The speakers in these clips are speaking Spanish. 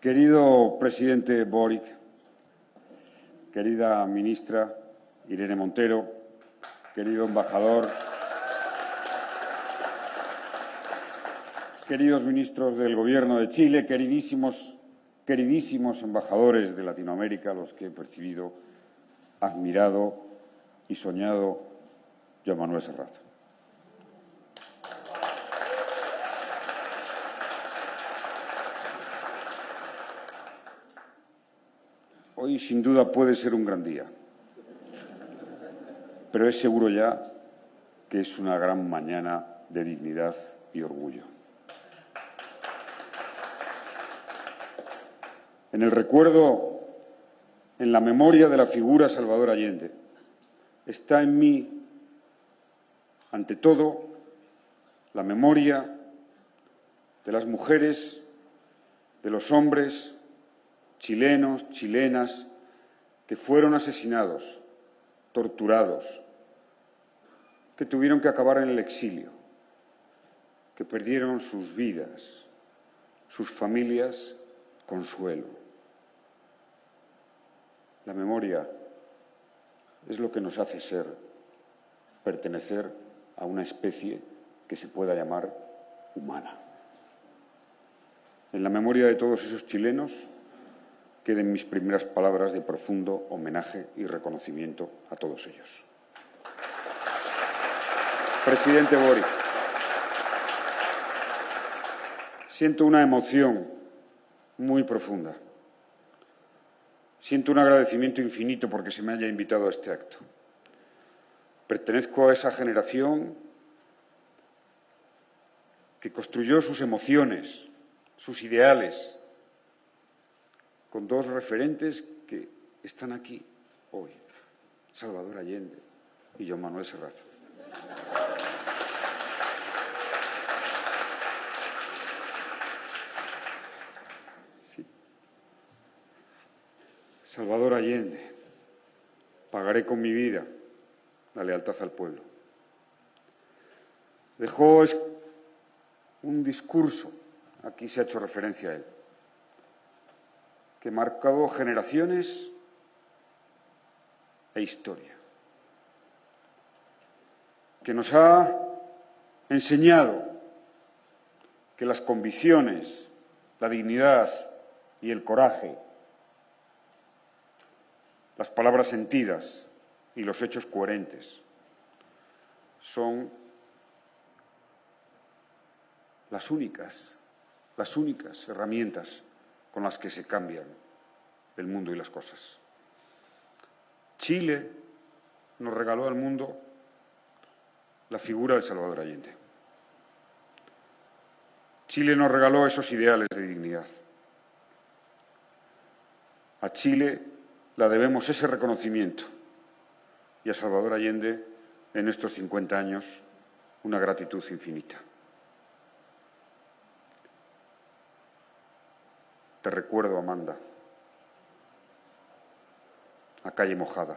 Querido presidente Boric, querida ministra Irene Montero, querido embajador, queridos ministros del Gobierno de Chile, queridísimos embajadores de Latinoamérica, los que he percibido, admirado y soñado, Joan Manuel Serrat. Hoy, sin duda, puede ser un gran día, pero es seguro ya que es una gran mañana de dignidad y orgullo. En el recuerdo, en la memoria de la figura Salvador Allende, está en mí, ante todo, la memoria de las mujeres, de los hombres chilenos, chilenas, que fueron asesinados, torturados, que tuvieron que acabar en el exilio, que perdieron sus vidas, sus familias, consuelo. La memoria es lo que nos hace ser, pertenecer a una especie que se pueda llamar humana. En la memoria de todos esos chilenos queden mis primeras palabras de profundo homenaje y reconocimiento a todos ellos. Presidente Boric, siento una emoción muy profunda. Siento un agradecimiento infinito porque se me haya invitado a este acto. Pertenezco a esa generación que construyó sus emociones, sus ideales, con dos referentes que están aquí hoy, Salvador Allende y Joan Manuel Serrat. Sí. Salvador Allende, pagaré con mi vida la lealtad al pueblo. Dejó un discurso, aquí se ha hecho referencia a él, que ha marcado generaciones e historia, que nos ha enseñado que las convicciones, la dignidad y el coraje, las palabras sentidas y los hechos coherentes son las únicas herramientas con las que se cambian el mundo y las cosas. Chile nos regaló al mundo la figura de Salvador Allende. Chile nos regaló esos ideales de dignidad. A Chile le debemos ese reconocimiento y a Salvador Allende, en estos 50 años, una gratitud infinita. Te recuerdo, Amanda, a calle mojada.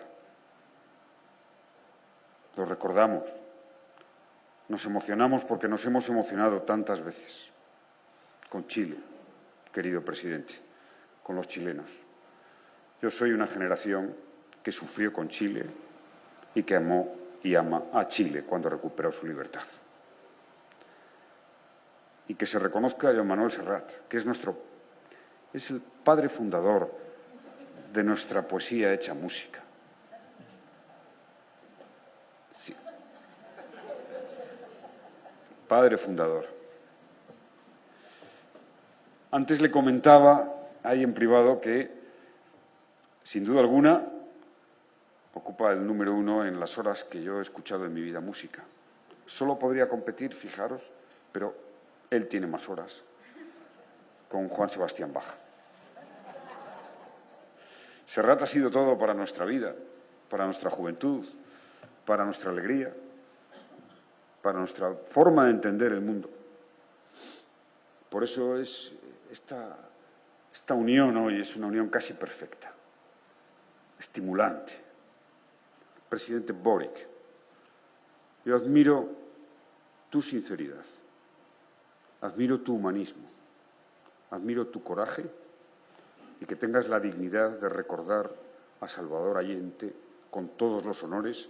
Lo recordamos. Nos emocionamos porque nos hemos emocionado tantas veces. Con Chile, querido presidente, con los chilenos. Yo soy una generación que sufrió con Chile y que amó y ama a Chile cuando recuperó su libertad. Y que se reconozca a Joan Manuel Serrat, que es el padre fundador de nuestra poesía hecha música. Sí. Padre fundador. Antes le comentaba ahí en privado que, sin duda alguna, ocupa el número 1 en las horas que yo he escuchado en mi vida música. Solo podría competir, fijaros, pero él tiene más horas, con Juan Sebastián Bach. Serrat ha sido todo para nuestra vida, para nuestra juventud, para nuestra alegría, para nuestra forma de entender el mundo. Por eso es esta unión hoy es una unión casi perfecta, estimulante. Presidente Boric, yo admiro tu sinceridad, admiro tu humanismo, admiro tu coraje y que tengas la dignidad de recordar a Salvador Allende con todos los honores,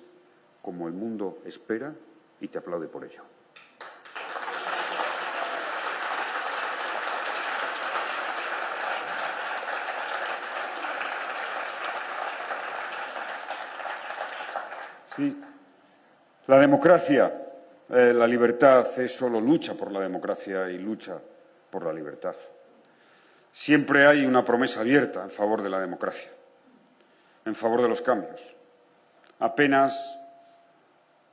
como el mundo espera y te aplaude por ello. Sí, la democracia, la libertad es solo lucha por la democracia y lucha por la libertad. Siempre hay una promesa abierta en favor de la democracia, en favor de los cambios. Apenas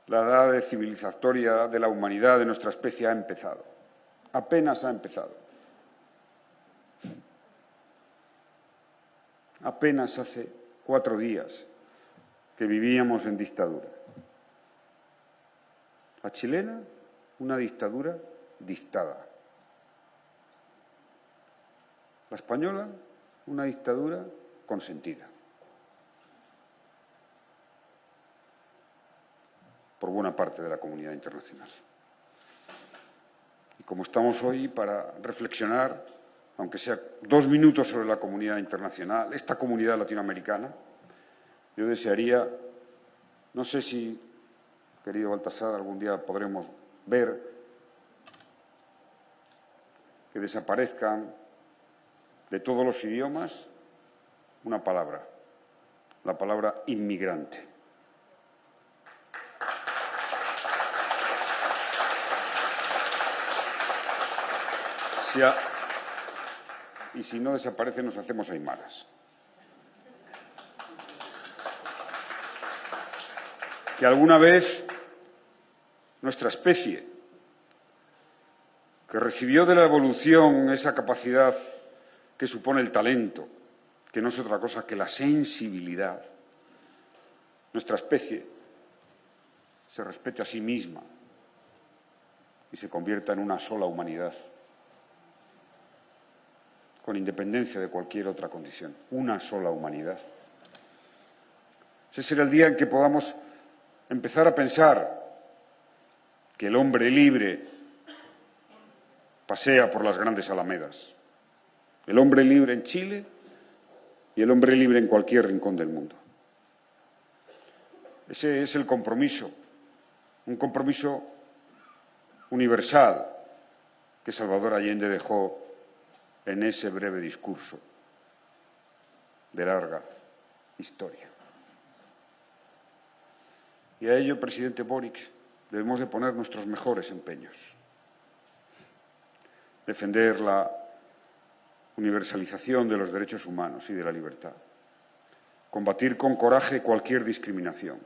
la edad civilizatoria de la humanidad, de nuestra especie, ha empezado. Apenas ha empezado. Apenas hace 4 días que vivíamos en dictadura. La chilena, una dictadura dictada. La española, una dictadura consentida. Por buena parte de la comunidad internacional. Y como estamos hoy para reflexionar, aunque sea 2 minutos sobre la comunidad internacional, esta comunidad latinoamericana, yo desearía, no sé si, querido Baltasar, algún día podremos ver que desaparezcan de todos los idiomas una palabra, la palabra inmigrante. Y si no desaparece, nos hacemos aymaras. Que alguna vez nuestra especie, que recibió de la evolución esa capacidad que supone el talento, que no es otra cosa que la sensibilidad, nuestra especie se respete a sí misma y se convierta en una sola humanidad, con independencia de cualquier otra condición, una sola humanidad. Ese será el día en que podamos empezar a pensar que el hombre libre pasea por las grandes alamedas, el hombre libre en Chile y el hombre libre en cualquier rincón del mundo. Ese es el compromiso, un compromiso universal que Salvador Allende dejó en ese breve discurso de larga historia. Y a ello, presidente Boric, debemos de poner nuestros mejores empeños. Defender la universalización de los derechos humanos y de la libertad. Combatir con coraje cualquier discriminación.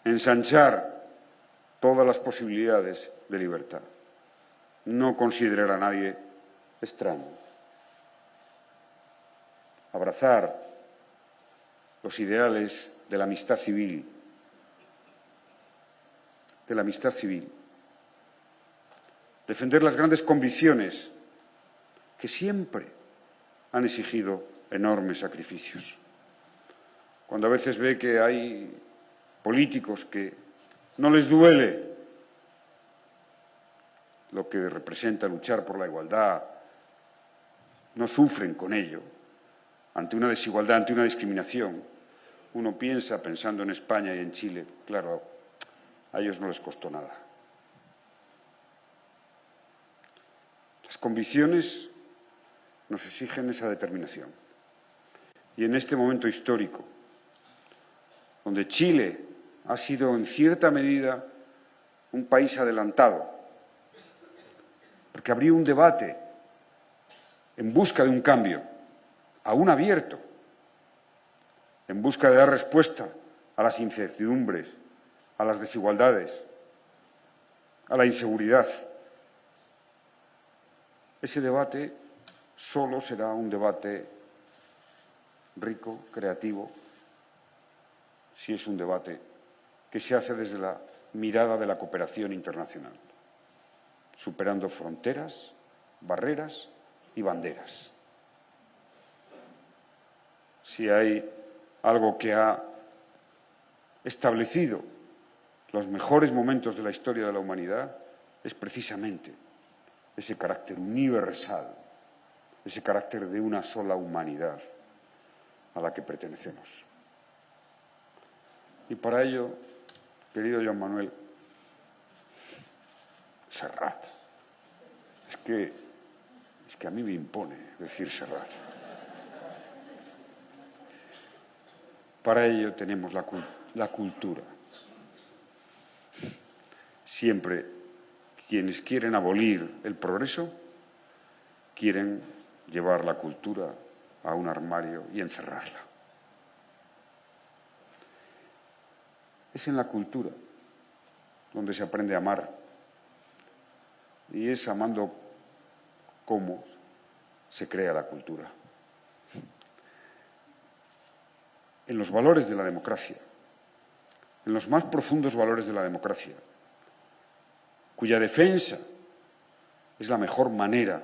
Ensanchar todas las posibilidades de libertad. No considerar a nadie extraño. Abrazar los ideales de la amistad civil. Defender las grandes convicciones que siempre han exigido enormes sacrificios. Cuando a veces ve que hay políticos que no les duele lo que representa luchar por la igualdad, no sufren con ello, ante una desigualdad, ante una discriminación. Uno piensa, pensando en España y en Chile, claro, a ellos no les costó nada. Las convicciones nos exigen esa determinación. Y en este momento histórico, donde Chile ha sido en cierta medida un país adelantado, porque abrió un debate en busca de un cambio, aún abierto, en busca de dar respuesta a las incertidumbres, a las desigualdades, a la inseguridad. Ese debate solo será un debate rico, creativo, si es un debate que se hace desde la mirada de la cooperación internacional, superando fronteras, barreras y banderas. Si hay algo que ha establecido los mejores momentos de la historia de la humanidad, es precisamente ese carácter universal ese carácter de una sola humanidad a la que pertenecemos. Y para ello, querido Joan Manuel, Serrat. Es que a mí me impone decir Serrat. Para ello tenemos la cultura. Siempre quienes quieren abolir el progreso quieren llevar la cultura a un armario y encerrarla. Es en la cultura donde se aprende a amar, y es amando cómo se crea la cultura. En los valores de la democracia, en los más profundos valores de la democracia, cuya defensa es la mejor manera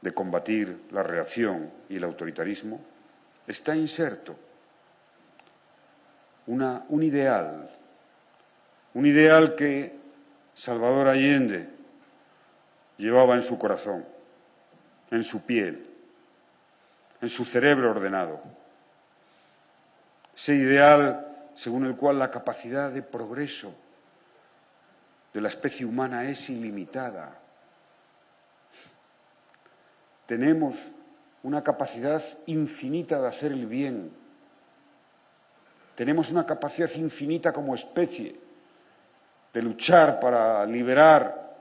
de combatir la reacción y el autoritarismo, está inserto un ideal que Salvador Allende llevaba en su corazón, en su piel, en su cerebro ordenado. Ese ideal según el cual la capacidad de progreso de la especie humana es ilimitada. Tenemos una capacidad infinita de hacer el bien. Tenemos una capacidad infinita como especie de luchar para liberar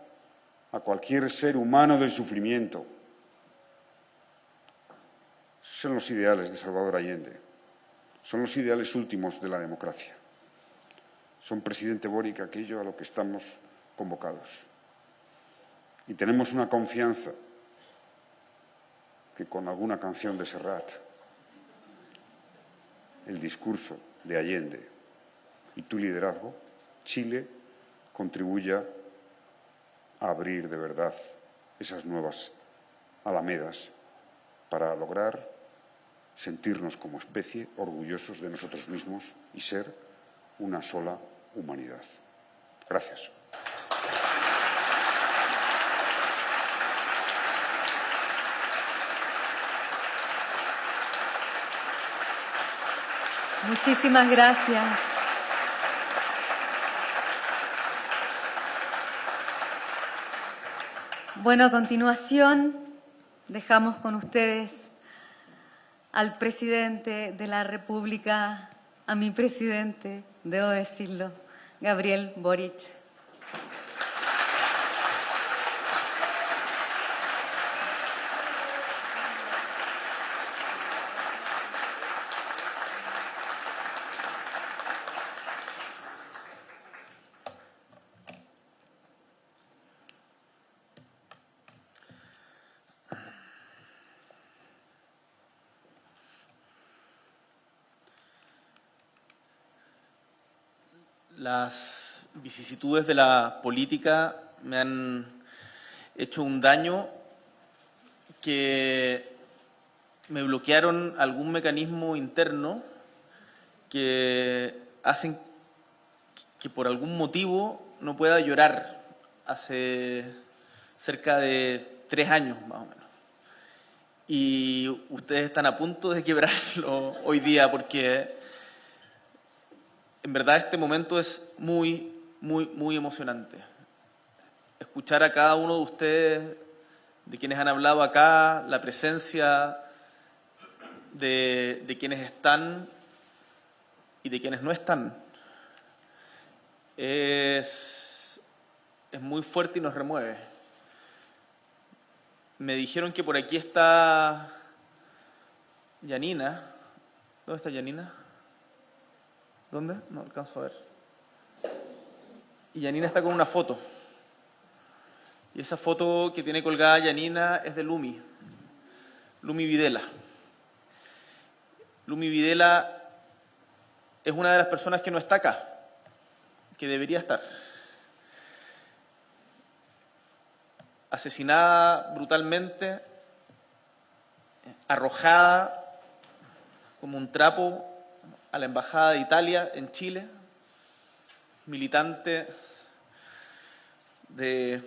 a cualquier ser humano del sufrimiento. Esos son los ideales de Salvador Allende. Son los ideales últimos de la democracia. Son, presidente Boric, aquello a lo que estamos convocados. Y tenemos una confianza que con alguna canción de Serrat, el discurso de Allende y tu liderazgo, Chile contribuya a abrir de verdad esas nuevas alamedas para lograr sentirnos como especie orgullosos de nosotros mismos y ser una sola humanidad. Gracias. Muchísimas gracias. Bueno, a continuación dejamos con ustedes al presidente de la República, a mi presidente, debo decirlo, Gabriel Boric. Las vicisitudes de la política me han hecho un daño que me bloquearon algún mecanismo interno que hacen que por algún motivo no pueda llorar hace cerca de 3 años más o menos. Y ustedes están a punto de quebrarlo hoy día porque en verdad este momento es muy emocionante. Escuchar a cada uno de ustedes, de quienes han hablado acá, la presencia de quienes están y de quienes no están, es muy fuerte y nos remueve. Me dijeron que por aquí está Yanina. ¿Dónde está Yanina? ¿Dónde? No alcanzo a ver. Y Yanina está con una foto. Y esa foto que tiene colgada Yanina es de Lumi Videla. Lumi Videla es una de las personas que no está acá, que debería estar. Asesinada brutalmente, arrojada como un trapo a la Embajada de Italia en Chile, militante de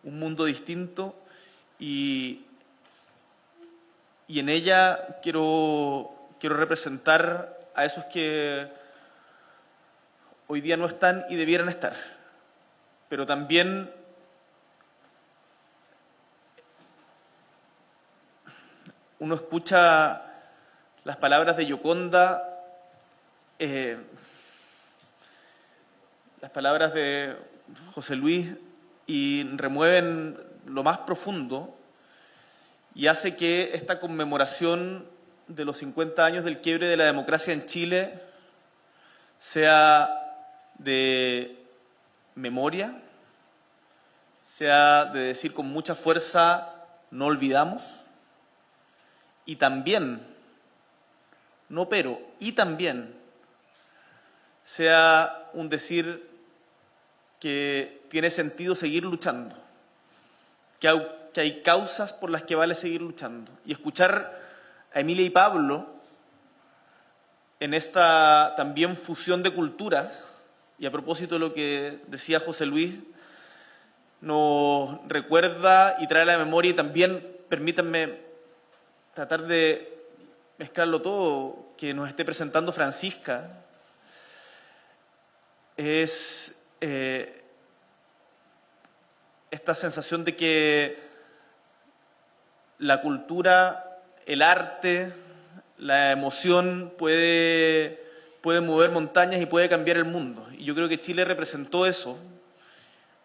un mundo distinto, y y en ella quiero representar a esos que hoy día no están y debieran estar, pero también uno escucha las palabras de Gioconda, las palabras de José Luis, y remueven lo más profundo y hace que esta conmemoración de los 50 años del quiebre de la democracia en Chile sea de memoria, sea de decir con mucha fuerza, no olvidamos, y también, no pero, y también sea un decir que tiene sentido seguir luchando, que hay causas por las que vale seguir luchando. Y escuchar a Emilia y Pablo en esta también fusión de culturas, y a propósito de lo que decía José Luis, nos recuerda y trae a la memoria, y también, permítanme tratar de mezclarlo todo, que nos esté presentando Francisca, es esta sensación de que la cultura, el arte, la emoción puede mover montañas y puede cambiar el mundo. Y yo creo que Chile representó eso,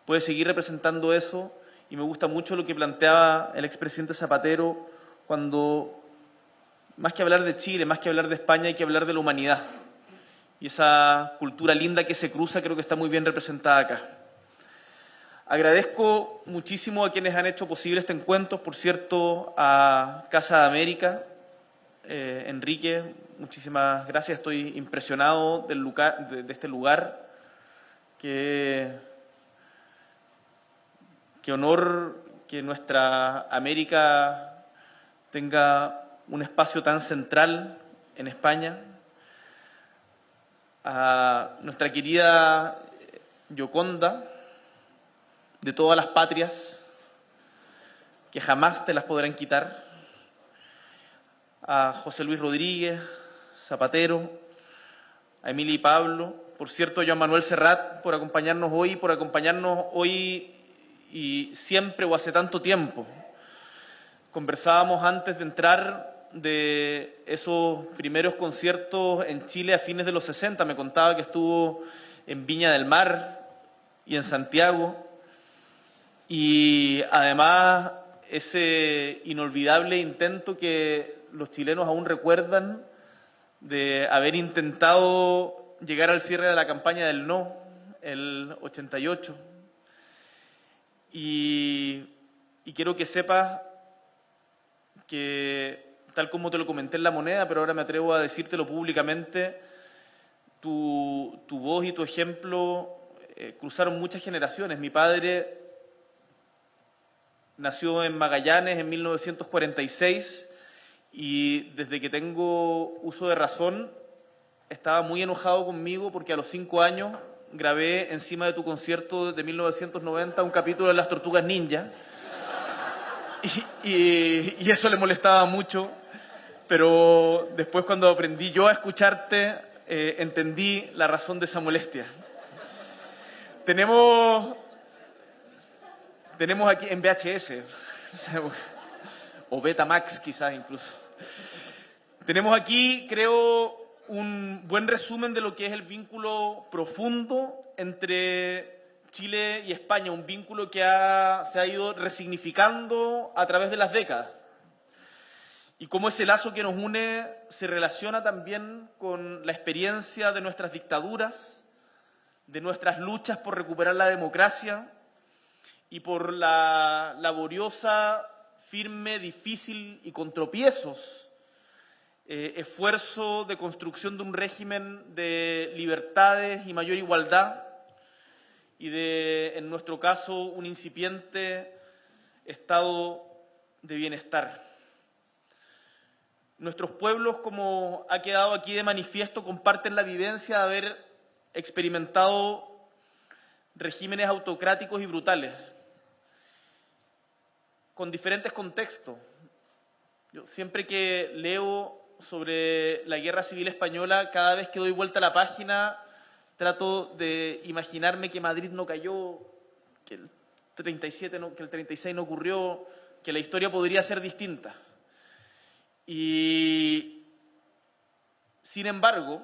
puede seguir representando eso, y me gusta mucho lo que planteaba el expresidente Zapatero cuando, más que hablar de Chile, más que hablar de España, hay que hablar de la humanidad. Y esa cultura linda que se cruza creo que está muy bien representada acá. Agradezco muchísimo a quienes han hecho posible este encuentro, por cierto, a Casa de América. Enrique, muchísimas gracias, estoy impresionado de este lugar. Qué honor que nuestra América tenga un espacio tan central en España. A nuestra querida Gioconda, de todas las patrias, que jamás te las podrán quitar. A José Luis Rodríguez, Zapatero, a Emilia y Pablo, por cierto, a Joan Manuel Serrat, por acompañarnos hoy y siempre o hace tanto tiempo. Conversábamos antes de entrar de esos primeros conciertos en Chile a fines de los 60. Me contaba que estuvo en Viña del Mar y en Santiago. Y además ese inolvidable intento que los chilenos aún recuerdan de haber intentado llegar al cierre de la campaña del no, el 88. Y quiero que sepas que, tal como te lo comenté en La Moneda, pero ahora me atrevo a decírtelo públicamente, tu voz y tu ejemplo cruzaron muchas generaciones. Mi padre nació en Magallanes en 1946 y desde que tengo uso de razón estaba muy enojado conmigo porque a los 5 años grabé encima de tu concierto de 1990 un capítulo de Las Tortugas Ninja y eso le molestaba mucho, pero después cuando aprendí yo a escucharte entendí la razón de esa molestia. Tenemos aquí en VHS, o Betamax quizás incluso. Tenemos aquí, creo, un buen resumen de lo que es el vínculo profundo entre Chile y España, un vínculo que se ha ido resignificando a través de las décadas. Y cómo ese lazo que nos une se relaciona también con la experiencia de nuestras dictaduras, de nuestras luchas por recuperar la democracia, y por la laboriosa, firme, difícil y con tropiezos esfuerzo de construcción de un régimen de libertades y mayor igualdad y en nuestro caso, un incipiente estado de bienestar. Nuestros pueblos, como ha quedado aquí de manifiesto, comparten la vivencia de haber experimentado regímenes autocráticos y brutales, con diferentes contextos. Yo siempre que leo sobre la Guerra Civil Española, cada vez que doy vuelta a la página, trato de imaginarme que Madrid no cayó, que el 37 que el 36 no ocurrió, que la historia podría ser distinta. Y, sin embargo,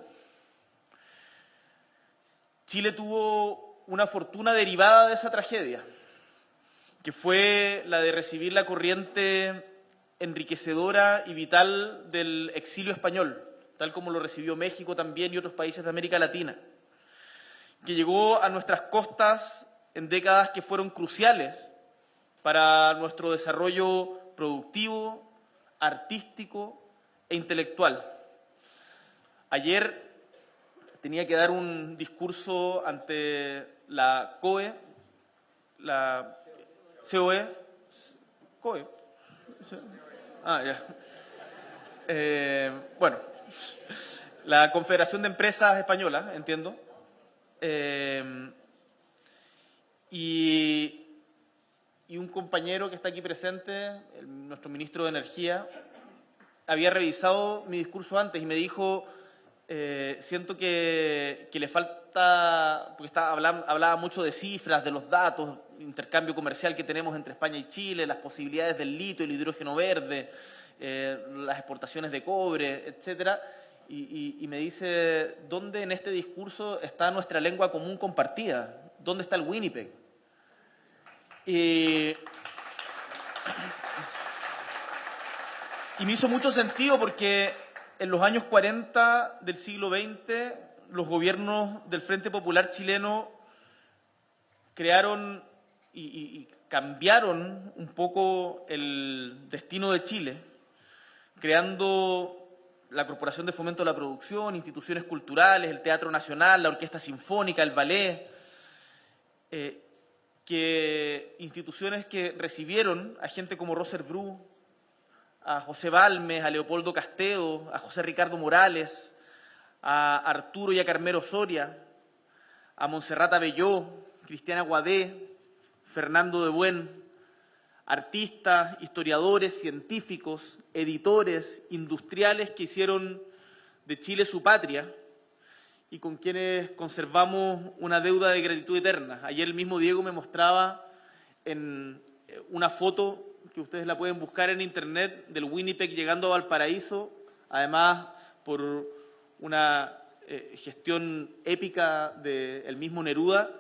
Chile tuvo una fortuna derivada de esa tragedia, que fue la de recibir la corriente enriquecedora y vital del exilio español, tal como lo recibió México también y otros países de América Latina, que llegó a nuestras costas en décadas que fueron cruciales para nuestro desarrollo productivo, artístico e intelectual. Ayer tenía que dar un discurso ante la COE, la COE, COE. Ah, ya. Bueno, la Confederación de Empresas Españolas, entiendo. Y un compañero que está aquí presente, nuestro ministro de Energía, había revisado mi discurso antes y me dijo, siento que le falta, porque hablaba mucho de cifras, de los datos, intercambio comercial que tenemos entre España y Chile, las posibilidades del litio y el hidrógeno verde, las exportaciones de cobre, etcétera. Y me dice, ¿dónde en este discurso está nuestra lengua común compartida? ¿Dónde está el Winnipeg? Y me hizo mucho sentido porque en los años 40 del siglo XX los gobiernos del Frente Popular chileno crearon y cambiaron un poco el destino de Chile, creando la Corporación de Fomento de la Producción, instituciones culturales, el Teatro Nacional, la Orquesta Sinfónica, el Ballet, instituciones que recibieron a gente como Roser Bru, a José Balmes, a Leopoldo Castedo, a José Ricardo Morales, a Arturo y a Carmelo Soria, a Montserrat Abelló, Cristiana Guadé, Fernando de Buen, artistas, historiadores, científicos, editores, industriales que hicieron de Chile su patria y con quienes conservamos una deuda de gratitud eterna. Ayer el mismo Diego me mostraba en una foto que ustedes la pueden buscar en internet del Winnipeg llegando a Valparaíso, además por una gestión épica del mismo Neruda,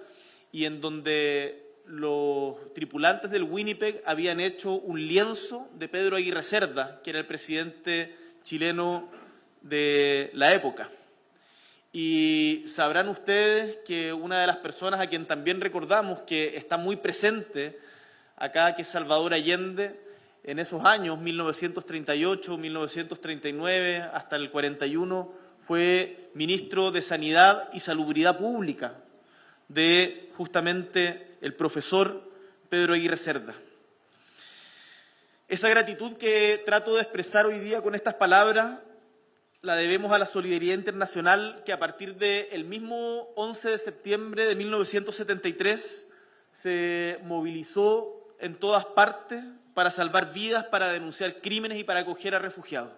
y en donde los tripulantes del Winnipeg habían hecho un lienzo de Pedro Aguirre Cerda, que era el presidente chileno de la época. Y sabrán ustedes que una de las personas a quien también recordamos que está muy presente acá, que es Salvador Allende, en esos años, 1938, 1939, hasta el 41, fue ministro de Sanidad y Salubridad Pública de justamente el profesor Pedro Aguirre Cerda. Esa gratitud que trato de expresar hoy día con estas palabras la debemos a la solidaridad internacional que a partir del mismo 11 de septiembre de 1973 se movilizó en todas partes para salvar vidas, para denunciar crímenes y para acoger a refugiados.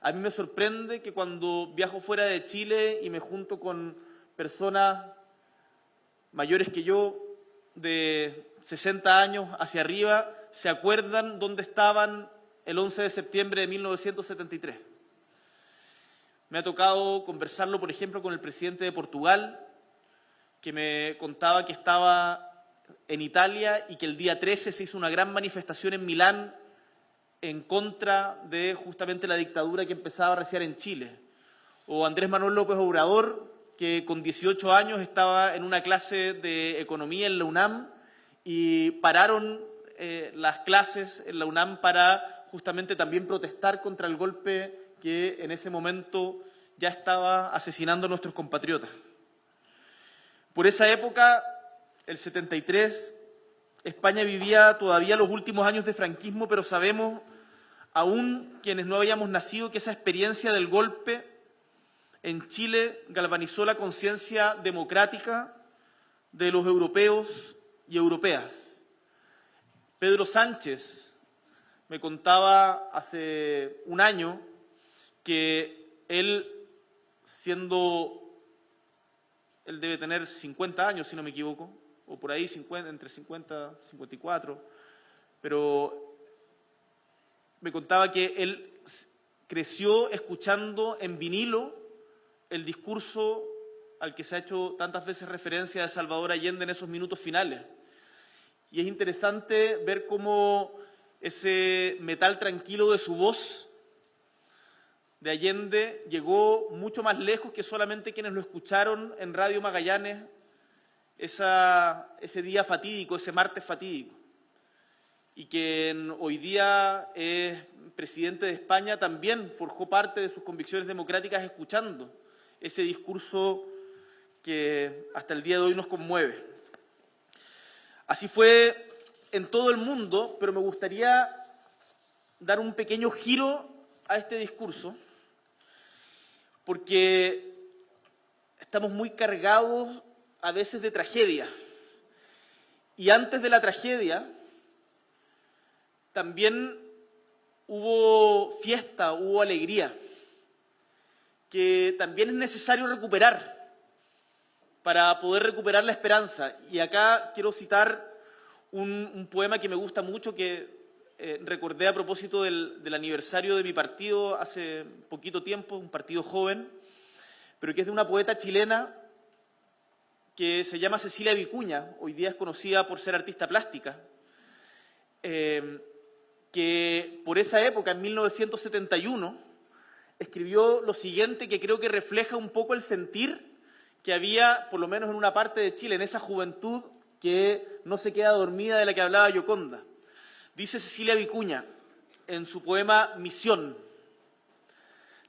A mí me sorprende que cuando viajo fuera de Chile y me junto con personas mayores que yo, de 60 años hacia arriba, se acuerdan dónde estaban el 11 de septiembre de 1973. Me ha tocado conversarlo, por ejemplo, con el presidente de Portugal, que me contaba que estaba en Italia y que el día 13 se hizo una gran manifestación en Milán en contra de justamente la dictadura que empezaba a arreciar en Chile. O Andrés Manuel López Obrador, que con 18 años estaba en una clase de economía en la UNAM y pararon las clases en la UNAM para justamente también protestar contra el golpe que en ese momento ya estaba asesinando a nuestros compatriotas. Por esa época, el 73, España vivía todavía los últimos años de franquismo, pero sabemos, aún quienes no habíamos nacido, que esa experiencia del golpe en Chile galvanizó la conciencia democrática de los europeos y europeas. Pedro Sánchez me contaba hace un año que él debe tener 50 años, si no me equivoco, o por ahí entre 50 y 54, pero me contaba que él creció escuchando en vinilo el discurso al que se ha hecho tantas veces referencia de Salvador Allende en esos minutos finales. Y es interesante ver cómo ese metal tranquilo de su voz de Allende llegó mucho más lejos que solamente quienes lo escucharon en Radio Magallanes ese día fatídico, ese martes fatídico. Y quien hoy día es presidente de España también forjó parte de sus convicciones democráticas escuchando ese discurso que hasta el día de hoy nos conmueve. Así fue en todo el mundo, pero me gustaría dar un pequeño giro a este discurso, porque estamos muy cargados a veces de tragedia. Y antes de la tragedia, también hubo fiesta, hubo alegría, que también es necesario recuperar para poder recuperar la esperanza. Y acá quiero citar un poema que me gusta mucho, que recordé a propósito del aniversario de mi partido hace poquito tiempo, un partido joven, pero que es de una poeta chilena que se llama Cecilia Vicuña, hoy día es conocida por ser artista plástica, que por esa época, en 1971, escribió lo siguiente, que creo que refleja un poco el sentir que había, por lo menos en una parte de Chile, en esa juventud que no se queda dormida, de la que hablaba Gioconda. Dice Cecilia Vicuña en su poema Misión: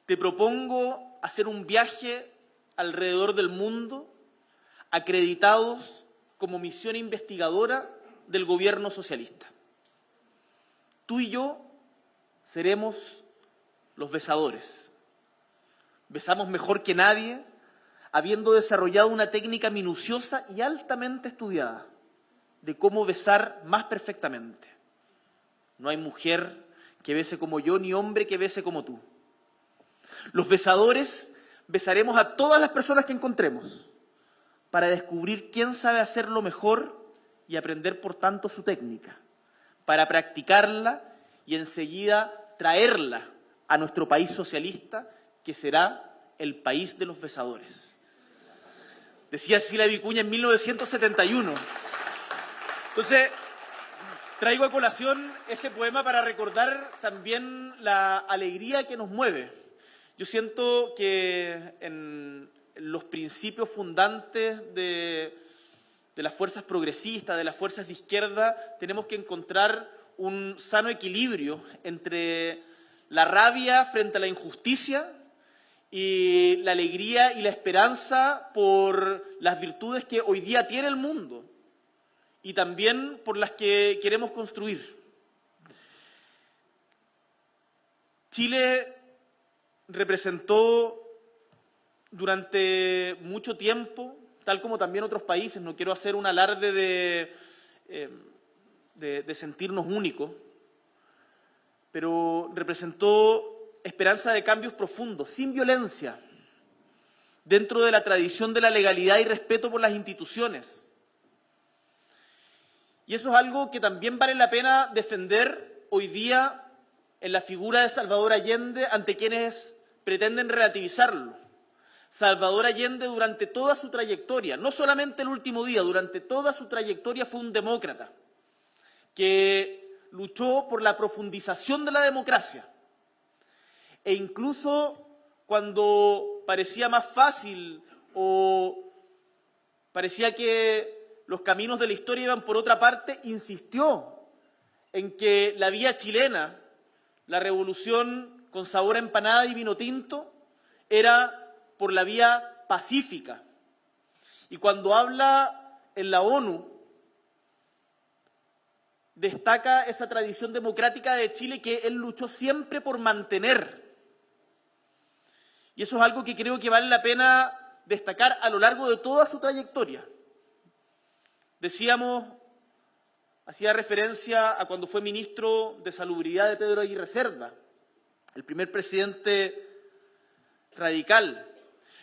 te propongo hacer un viaje alrededor del mundo acreditados como misión investigadora del gobierno socialista. Tú y yo seremos los besadores. Besamos mejor que nadie, habiendo desarrollado una técnica minuciosa y altamente estudiada de cómo besar más perfectamente. No hay mujer que bese como yo, ni hombre que bese como tú. Los besadores besaremos a todas las personas que encontremos para descubrir quién sabe hacerlo mejor y aprender, por tanto, su técnica, para practicarla y enseguida traerla a nuestro país socialista, que será el país de los besadores. Decía Cecilia Vicuña en 1971. Entonces, traigo a colación ese poema para recordar también la alegría que nos mueve. Yo siento que en los principios fundantes de las fuerzas progresistas, de las fuerzas de izquierda, tenemos que encontrar un sano equilibrio entre la rabia frente a la injusticia y la alegría y la esperanza por las virtudes que hoy día tiene el mundo y también por las que queremos construir. Chile representó durante mucho tiempo, tal como también otros países, no quiero hacer un alarde de sentirnos únicos, pero representó esperanza de cambios profundos, sin violencia, dentro de la tradición de la legalidad y respeto por las instituciones. Y eso es algo que también vale la pena defender hoy día en la figura de Salvador Allende ante quienes pretenden relativizarlo. Salvador Allende, durante toda su trayectoria, no solamente el último día, durante toda su trayectoria fue un demócrata que luchó por la profundización de la democracia. E incluso cuando parecía más fácil o parecía que los caminos de la historia iban por otra parte, insistió en que la vía chilena, la revolución con sabor a empanada y vino tinto, era por la vía pacífica. Y cuando habla en la ONU, destaca esa tradición democrática de Chile que él luchó siempre por mantener. Y eso es algo que creo que vale la pena destacar a lo largo de toda su trayectoria. Decíamos hacía referencia a cuando fue ministro de Salubridad de Pedro Aguirre Cerda, el primer presidente radical.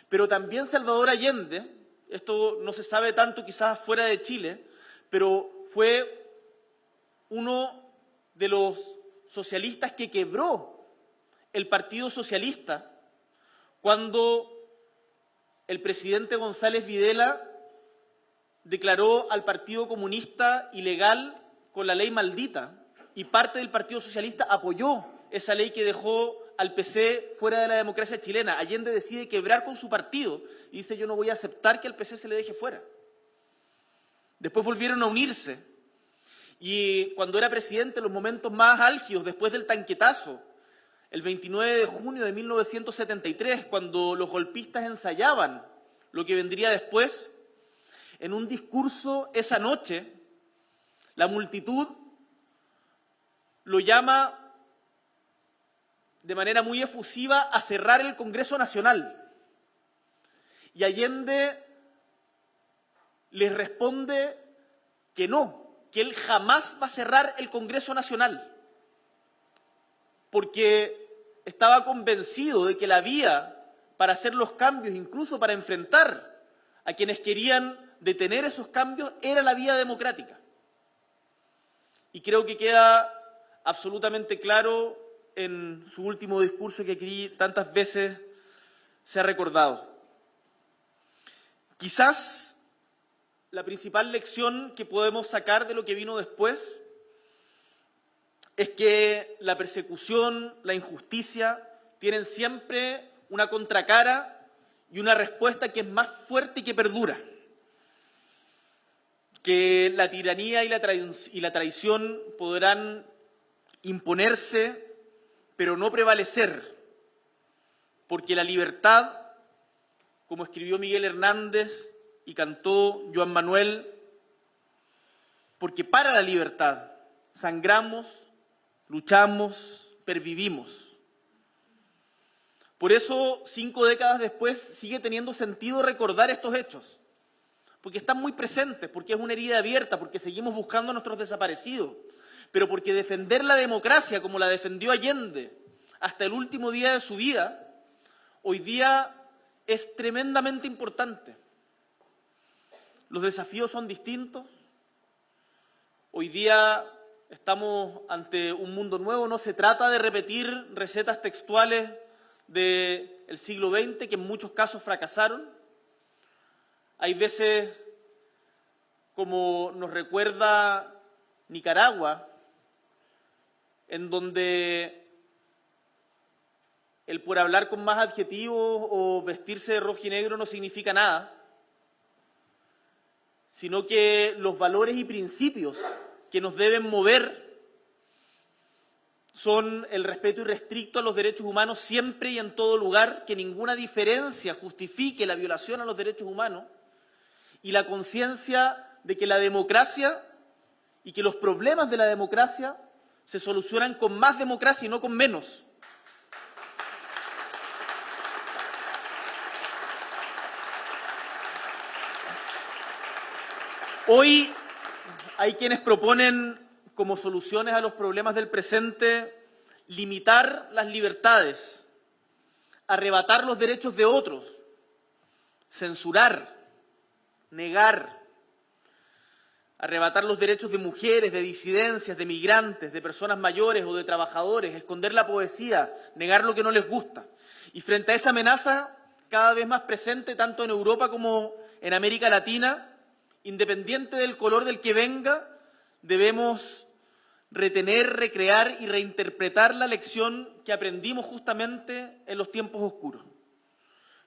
Pero también Salvador Allende, esto no se sabe tanto quizás fuera de Chile, pero fue uno de los socialistas que quebró el Partido Socialista cuando el presidente González Videla declaró al Partido Comunista ilegal con la ley maldita, y parte del Partido Socialista apoyó esa ley que dejó al PC fuera de la democracia chilena. Allende decide quebrar con su partido y dice: yo no voy a aceptar que al PC se le deje fuera. Después volvieron a unirse, y cuando era presidente, en los momentos más álgidos, después del tanquetazo, el 29 de junio de 1973, cuando los golpistas ensayaban lo que vendría después, en un discurso esa noche, la multitud lo llama de manera muy efusiva a cerrar el Congreso Nacional. Y Allende les responde que no, que él jamás va a cerrar el Congreso Nacional, porque estaba convencido de que la vía para hacer los cambios, incluso para enfrentar a quienes querían detener esos cambios, era la vía democrática. Y creo que queda absolutamente claro en su último discurso, que aquí tantas veces se ha recordado. Quizás la principal lección que podemos sacar de lo que vino después es que la persecución, la injusticia, tienen siempre una contracara y una respuesta que es más fuerte y que perdura. Que la tiranía y la traición podrán imponerse, pero no prevalecer, porque la libertad, como escribió Miguel Hernández y cantó Joan Manuel, porque para la libertad sangramos, luchamos, pervivimos. Por eso, 5 décadas después, sigue teniendo sentido recordar estos hechos, porque están muy presentes, porque es una herida abierta, porque seguimos buscando a nuestros desaparecidos, pero porque defender la democracia como la defendió Allende hasta el último día de su vida, hoy día es tremendamente importante. Los desafíos son distintos. Hoy día estamos ante un mundo nuevo. No se trata de repetir recetas textuales del siglo XX que en muchos casos fracasaron. Hay veces, como nos recuerda Nicaragua, en donde el por hablar con más adjetivos o vestirse de rojo y negro no significa nada, sino que los valores y principios que nos deben mover son el respeto irrestricto a los derechos humanos siempre y en todo lugar, que ninguna diferencia justifique la violación a los derechos humanos, y la conciencia de que la democracia y que los problemas de la democracia se solucionan con más democracia y no con menos. Hoy hay quienes proponen como soluciones a los problemas del presente limitar las libertades, arrebatar los derechos de otros, censurar, negar, arrebatar los derechos de mujeres, de disidencias, de migrantes, de personas mayores o de trabajadores, esconder la poesía, negar lo que no les gusta. Y frente a esa amenaza cada vez más presente tanto en Europa como en América Latina, independiente del color del que venga, debemos retener, recrear y reinterpretar la lección que aprendimos justamente en los tiempos oscuros,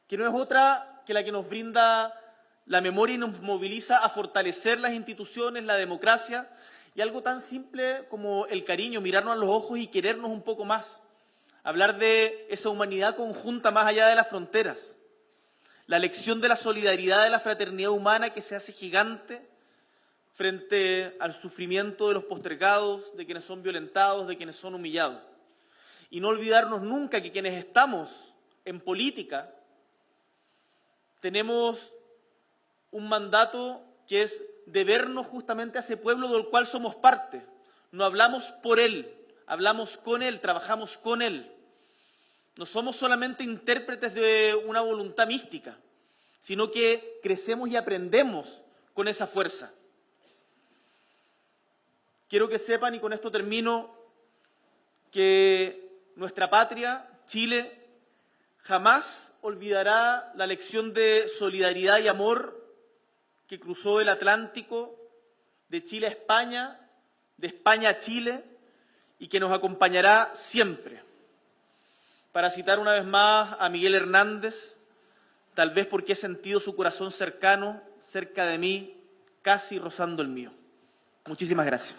que no es otra que la que nos brinda la memoria y nos moviliza a fortalecer las instituciones, la democracia y algo tan simple como el cariño, mirarnos a los ojos y querernos un poco más, hablar de esa humanidad conjunta más allá de las fronteras, la lección de la solidaridad, de la fraternidad humana que se hace gigante frente al sufrimiento de los postergados, de quienes son violentados, de quienes son humillados. Y no olvidarnos nunca que quienes estamos en política tenemos un mandato que es debernos justamente a ese pueblo del cual somos parte. No hablamos por él, hablamos con él, trabajamos con él. No somos solamente intérpretes de una voluntad mística, sino que crecemos y aprendemos con esa fuerza. Quiero que sepan, y con esto termino, que nuestra patria, Chile, jamás olvidará la lección de solidaridad y amor que cruzó el Atlántico de Chile a España, de España a Chile, y que nos acompañará siempre. Para citar una vez más a Miguel Hernández, tal vez porque he sentido su corazón cercano, cerca de mí, casi rozando el mío. Muchísimas gracias.